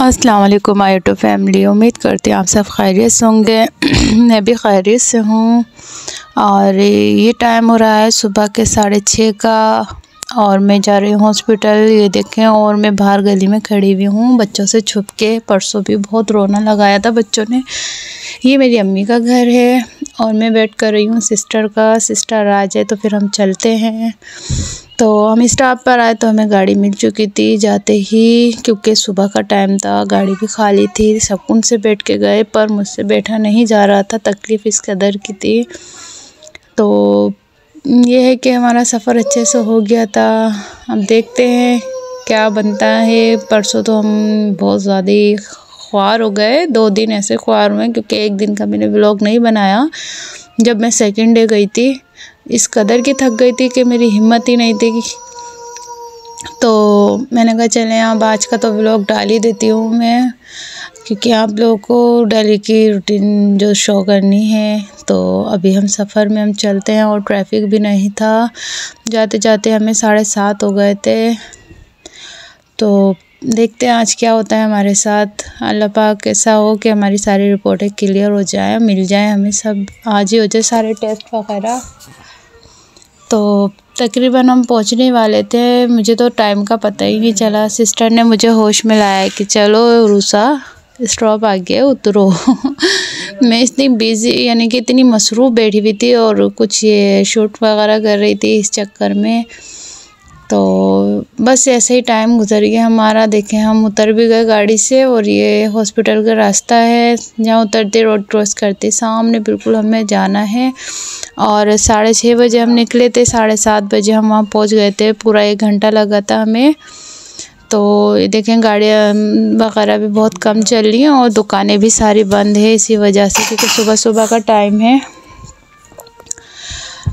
अस्सलाम वालेकुम my YouTube family. उम्मीद करती हूँ आप सब खैरियत से होंगे। मैं भी खैरियत से हूँ। और ये टाइम हो रहा है सुबह के 6:30 का और मैं जा रही हूँ हॉस्पिटल। ये देखें, और मैं बाहर गली में खड़ी हुई हूँ बच्चों से छुप के। परसों भी बहुत रोना लगाया था बच्चों ने। ये मेरी अम्मी का घर है और मैं वेट कर रही हूँ सिस्टर का। सिस्टर आ जाए तो फिर हम चलते हैं। तो हम स्टॉप पर आए तो हमें गाड़ी मिल चुकी थी जाते ही, क्योंकि सुबह का टाइम था, गाड़ी भी खाली थी। सुकून से बैठ के गए, पर मुझसे बैठा नहीं जा रहा था, तकलीफ़ इस कदर की थी। तो ये है कि हमारा सफ़र अच्छे से हो गया था। अब देखते हैं क्या बनता है। परसों तो हम बहुत ज़्यादा ही ख्वार हो गए, 2 दिन ऐसे ख्वार हुए, क्योंकि एक दिन का मैंने व्लॉग नहीं बनाया। जब मैं सेकंड डे गई थी, इस कदर की थक गई थी कि मेरी हिम्मत ही नहीं थी। तो मैंने कहा चलें अब आज का तो व्लॉग डाल ही देती हूँ मैं, क्योंकि आप लोगों को डेली की रूटीन जो शो करनी है। तो अभी हम सफ़र में हम चलते हैं और ट्रैफिक भी नहीं था। जाते जाते हमें 7:30 हो गए थे। तो देखते हैं आज क्या होता है हमारे साथ। अल्लाह पाक ऐसा हो कि हमारी सारी रिपोर्टें क्लियर हो जाए, मिल जाए हमें, सब आज ही हो जाए सारे टेस्ट वगैरह। तो तकरीबन हम पहुंचने वाले थे, मुझे तो टाइम का पता ही नहीं चला। सिस्टर ने मुझे होश में लाया कि चलो रूसा स्टॉप आ गया, उतरो। मैं इतनी बिज़ी यानी कि इतनी मसरूफ़ बैठी हुई थी और कुछ ये शूट वगैरह कर रही थी इस चक्कर में। तो बस ऐसे ही टाइम गुजर गया हमारा। देखें, हम उतर भी गए गाड़ी से और ये हॉस्पिटल का रास्ता है, जहाँ उतरते रोड क्रॉस करते सामने बिल्कुल हमें जाना है। और 6:30 बजे हम निकले थे, 7:30 बजे हम वहाँ पहुँच गए थे। पूरा 1 घंटा लगा था हमें। तो ये देखें, गाड़ियाँ वगैरह भी बहुत कम चल रही हैं और दुकानें भी सारी बंद है इसी वजह से, क्योंकि सुबह सुबह का टाइम है।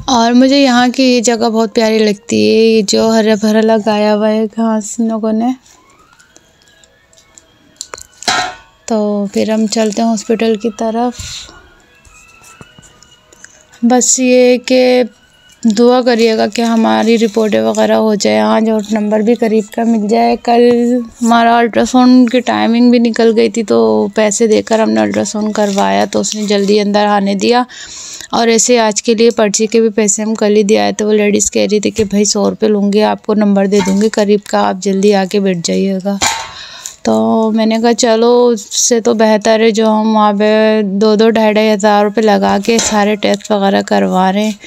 और मुझे यहाँ की ये जगह बहुत प्यारी लगती है, ये जो हरा भरा लगाया हुआ है घास इन लोगों ने। तो फिर हम चलते हैं हॉस्पिटल की तरफ। बस ये कि दुआ करिएगा कि हमारी रिपोर्टें वगैरह हो जाए आज और नंबर भी करीब का मिल जाए। कल हमारा अल्ट्रासाउंड की टाइमिंग भी निकल गई थी, तो पैसे देकर हमने अल्ट्रासाउंड करवाया तो उसने जल्दी अंदर आने दिया। और ऐसे आज के लिए पर्ची के भी पैसे हम कल ही दिए आए थे। वो लेडीज़ कह रही थी कि भाई 100 रुपये लूँगी, आपको नंबर दे दूँगी करीब का, आप जल्दी आके बैठ जाइएगा। तो मैंने कहा चलो, उससे तो बेहतर है जो हम वहाँ पे 2-2 हज़ार रुपये लगा के सारे टेस्ट वगैरह करवा रहे हैं।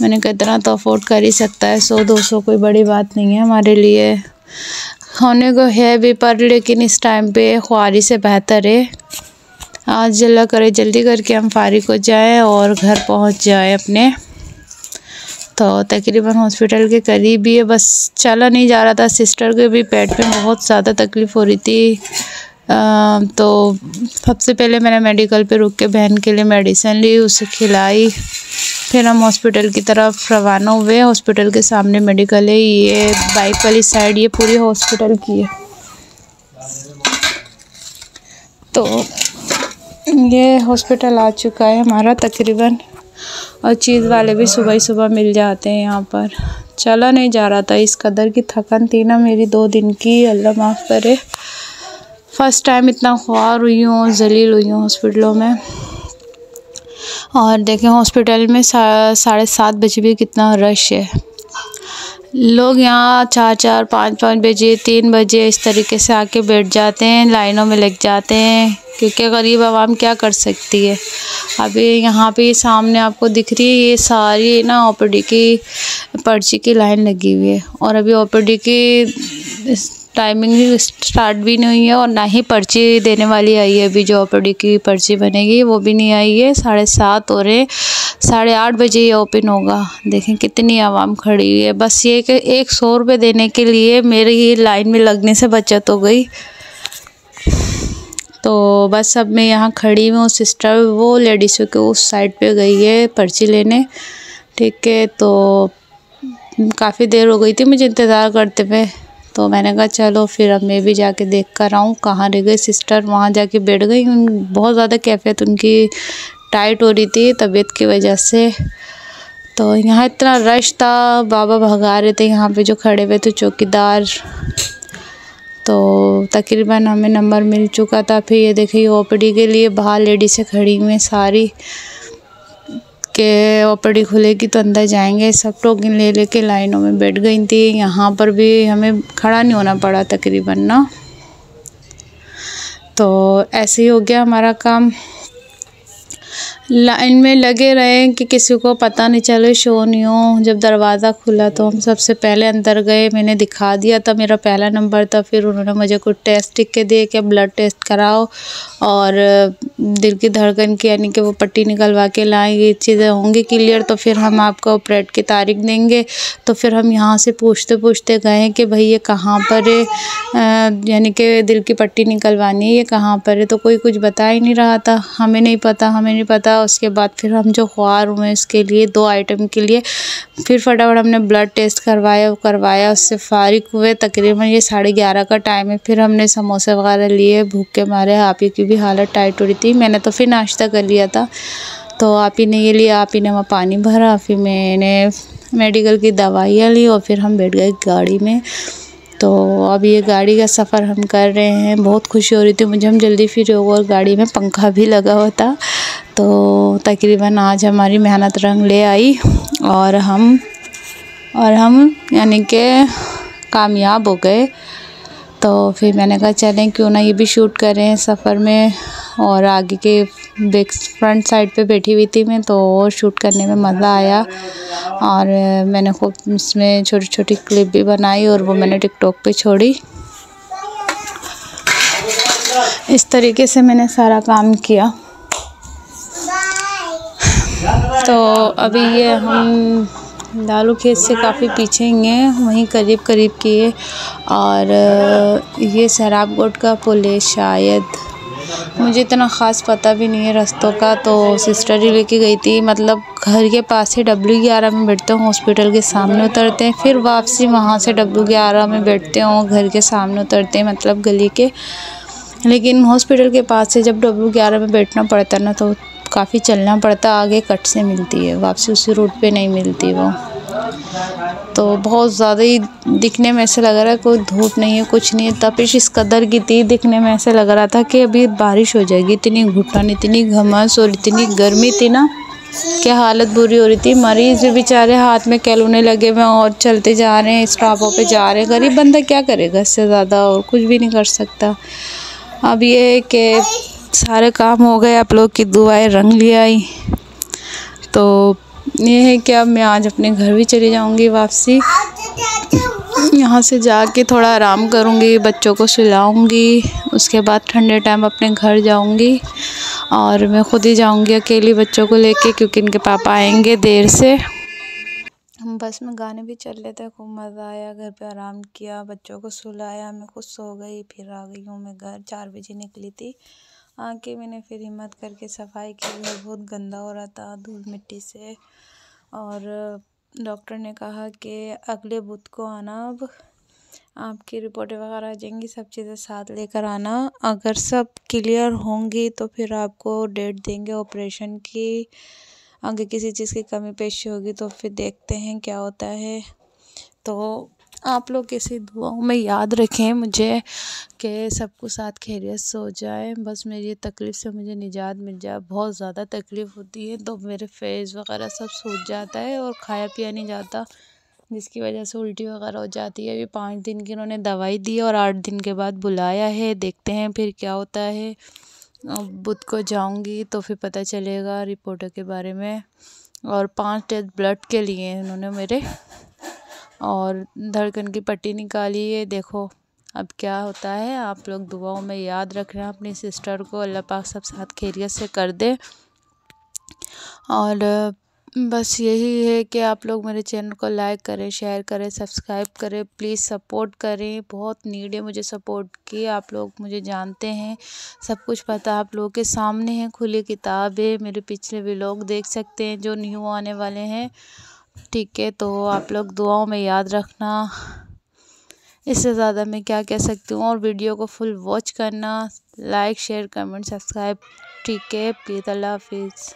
मैंने कहा इतना तो अफोर्ड कर ही सकता है, 100-200 कोई बड़ी बात नहीं है हमारे लिए। होने को है भी, पर लेकिन इस टाइम पे ख्वारी से बेहतर है आज अल्लाह करे जल्दी करके हम फारिग हो जाएँ और घर पहुँच जाएँ अपने। तो तकरीबन हॉस्पिटल के करीब ही है, बस चला नहीं जा रहा था। सिस्टर के भी पेट में बहुत ज़्यादा तकलीफ़ हो रही थी। तो सबसे पहले मैंने मेडिकल पे रुक के बहन के लिए मेडिसिन ली, उसे खिलाई। फिर हम हॉस्पिटल की तरफ रवाना हुए। हॉस्पिटल के सामने मेडिकल है, ये बाइक वाली साइड ये पूरी हॉस्पिटल की है। तो ये हॉस्पिटल आ चुका है हमारा तकरीबन, और चीज़ वाले भी सुबह ही सुबह मिल जाते हैं यहाँ पर। चला नहीं जा रहा था, इस कदर की थकन थी ना मेरी 2 दिन की, अल्लाह माफ़ करे। फ़र्स्ट टाइम इतना ख्वार हुई हूँ, जलील हुई हूँ हॉस्पिटलों में। और देखें हॉस्पिटल में 7:30 बजे भी कितना रश है। लोग यहाँ 4-4, 5-5 बजे, 3 बजे इस तरीके से आके बैठ जाते हैं, लाइनों में लग जाते हैं, क्योंकि गरीब आवाम क्या कर सकती है। अभी यहाँ पे सामने आपको दिख रही है, ये सारी ना ओपीडी की पर्ची की लाइन लगी हुई है। और अभी ओपीडी की टाइमिंग स्टार्ट भी नहीं हुई है और ना ही पर्ची देने वाली आई है। अभी जो ओपीडी की पर्ची बनेगी वो भी नहीं आई है। 7:30 हो रहे, 8:30 बजे ये ओपन होगा। देखें कितनी आवाम खड़ी हुई है। बस ये कि 100 रुपये देने के लिए मेरी ये लाइन में लगने से बचत हो गई। तो बस अब मैं यहाँ खड़ी हूँ। सिस्टर वो लेडीज़ों के उस साइड पे गई है पर्ची लेने, ठीक है। तो काफ़ी देर हो गई थी मुझे इंतज़ार करते हुए, तो मैंने कहा चलो फिर अब मैं भी जाके देख कर आऊँ कहाँ रह गई सिस्टर। वहाँ जाके बैठ गई। बहुत ज़्यादा कैफियत उनकी टाइट हो रही थी तबीयत की वजह से। तो यहाँ इतना रश था, बाबा भगा रहे थे यहाँ पे जो खड़े हुए थे चौकीदार। तो तकरीबन हमें नंबर मिल चुका था। फिर ये देखिए ओपीडी के लिए बाहर लेडीज़ें खड़ी हुई हैं सारी, के ओपीडी खुलेगी तो अंदर जाएंगे। सब टोकन ले लेके लाइनों में बैठ गई थी। यहाँ पर भी हमें खड़ा नहीं होना पड़ा तकरीबन ना। तो ऐसे ही हो गया हमारा काम। लाइन में लगे रहे कि किसी को पता नहीं चले, शो नहीं हो। जब दरवाज़ा खुला तो हम सबसे पहले अंदर गए। मैंने दिखा दिया था, मेरा पहला नंबर था। फिर उन्होंने मुझे कुछ टेस्ट लिख के दिए कि ब्लड टेस्ट कराओ और दिल की धड़कन की यानी कि वो पट्टी निकलवा के लाएँ। ये चीज़ें होंगी क्लियर तो फिर हम आपको ऑपरेट की तारीख देंगे। तो फिर हम यहाँ से पूछते पूछते गए कि भाई ये कहाँ पर है, यानी कि दिल की पट्टी निकलवानी है, ये कहाँ पर है। तो कोई कुछ बता ही नहीं रहा था। हमें नहीं पता। उसके बाद फिर हम जो ख्वार हुए इसके लिए 2 आइटम के लिए फिर फटाफट हमने ब्लड टेस्ट करवाया। उससे फारिग हुए। तकरीबन ये 11:30 का टाइम है। फिर हमने समोसे वगैरह लिए, भूख के मारे। आप ही की भी हालत टाइट हो रही थी। मैंने तो फिर नाश्ता कर लिया था। तो आप ही ने ये लिया, आप ही ने वहाँ पानी भरा। फिर मैंने मेडिकल की दवाइयाँ ली और फिर हम बैठ गए गाड़ी में। तो अब ये गाड़ी का सफ़र हम कर रहे हैं। बहुत खुशी हो रही थी मुझे, हम जल्दी फ्री हो गए और गाड़ी में पंखा भी लगा हुआ था। तो तकरीबन आज हमारी मेहनत रंग ले आई और हम यानी कि कामयाब हो गए। तो फिर मैंने कहा चलें क्यों ना ये भी शूट करें सफ़र में। और आगे के बैक फ्रंट साइड पे बैठी हुई थी मैं, तो और शूट करने में मज़ा आया। और मैंने खूब इसमें छोटी छोटी क्लिप भी बनाई और वो मैंने टिकटॉक पे छोड़ी। इस तरीके से मैंने सारा काम किया। तो अभी ये हम लालू खेत से काफ़ी पीछे ही हैं, वहीं करीब किए। और ये सैराबकोट का पुल है शायद, मुझे इतना ख़ास पता भी नहीं है रास्तों का। तो सिस्टर ही लेके गई थी, मतलब घर के पास से W11 में बैठते हैं, हॉस्पिटल के सामने उतरते हैं। फिर वापसी वहाँ से W11 में बैठते हैं, घर के सामने उतरते हैं, मतलब गली के। लेकिन हॉस्पिटल के पास से जब W11 में बैठना पड़ता है ना तो काफ़ी चलना पड़ता। आगे कट से मिलती है, वापसी उसी रूट पे नहीं मिलती वो। तो बहुत ज़्यादा ही दिखने में ऐसे लग रहा है कोई धूप नहीं है, कुछ नहीं है। तपिश इस कदर की थी, दिखने में ऐसे लग रहा था कि अभी बारिश हो जाएगी। इतनी घुटन, इतनी घमस और इतनी गर्मी थी ना कि हालत बुरी हो रही थी। मरीज़ भी बेचारे हाथ में कैलूने लगे हुए और चलते जा रहे हैं, स्टॉपों पे जा रहे हैं। गरीब बंदा क्या करेगा इससे ज़्यादा, और कुछ भी नहीं कर सकता। अब ये है कि सारे काम हो गए, आप लोग की दुआएं रंग ले आई। तो ये है कि अब मैं आज अपने घर भी चली जाऊंगी वापसी। यहाँ से जाके थोड़ा आराम करूँगी, बच्चों को सुलाऊंगी। उसके बाद ठंडे टाइम अपने घर जाऊंगी और मैं खुद ही जाऊंगी अकेली बच्चों को लेके, क्योंकि इनके पापा आएंगे देर से। हम बस में गाने भी चल रहे थे, खूब मज़ा आया। घर पे आराम किया, बच्चों को सुलाया, मैं खुद सो गई। फिर आ गई हूँ मैं घर, 4 बजे निकली थी। आके मैंने फिर हिम्मत करके सफाई की। घर बहुत गंदा हो रहा था धूल मिट्टी से। और डॉक्टर ने कहा कि अगले बुध को आना, अब आपकी रिपोर्टें वगैरह आ जाएंगी, सब चीज़ें साथ लेकर आना। अगर सब क्लियर होंगी तो फिर आपको डेट देंगे ऑपरेशन की। आगे किसी चीज़ की कमी पेशी होगी तो फिर देखते हैं क्या होता है। तो आप लोग किसी दुआओं में याद रखें मुझे कि सब कुछ साथ खैरियत से हो जाए। बस मेरी ये तकलीफ़ से मुझे निजात मिल जाए। बहुत ज़्यादा तकलीफ़ होती है तो मेरे फेस वगैरह सब सूज जाता है और खाया पिया नहीं जाता, जिसकी वजह से उल्टी वगैरह हो जाती है। अभी 5 दिन की उन्होंने दवाई दी और 8 दिन के बाद बुलाया है, देखते हैं फिर क्या होता है। बुध को जाऊंगी तो फिर पता चलेगा रिपोर्टों के बारे में। और 5 टेस्ट ब्लड के लिए उन्होंने मेरे, और धड़कन की पट्टी निकाली है। देखो अब क्या होता है। आप लोग दुआओं में याद रखना अपनी सिस्टर को, अल्लाह पाक सब साथ खैरियत से कर दे। और बस यही है कि आप लोग मेरे चैनल को लाइक करें, शेयर करें, सब्सक्राइब करें, प्लीज़ सपोर्ट करें। बहुत नीड है मुझे सपोर्ट की। आप लोग मुझे जानते हैं, सब कुछ पता आप लोगों के सामने है, खुली किताब है। मेरे पिछले व्लॉग देख सकते हैं जो न्यू आने वाले हैं, ठीक है। तो आप लोग दुआओं में याद रखना, इससे ज़्यादा मैं क्या कह सकती हूँ। और वीडियो को फुल वॉच करना, लाइक शेयर कमेंट सब्सक्राइब, ठीक है। प्लीज़, अल्लाह हाफिज़।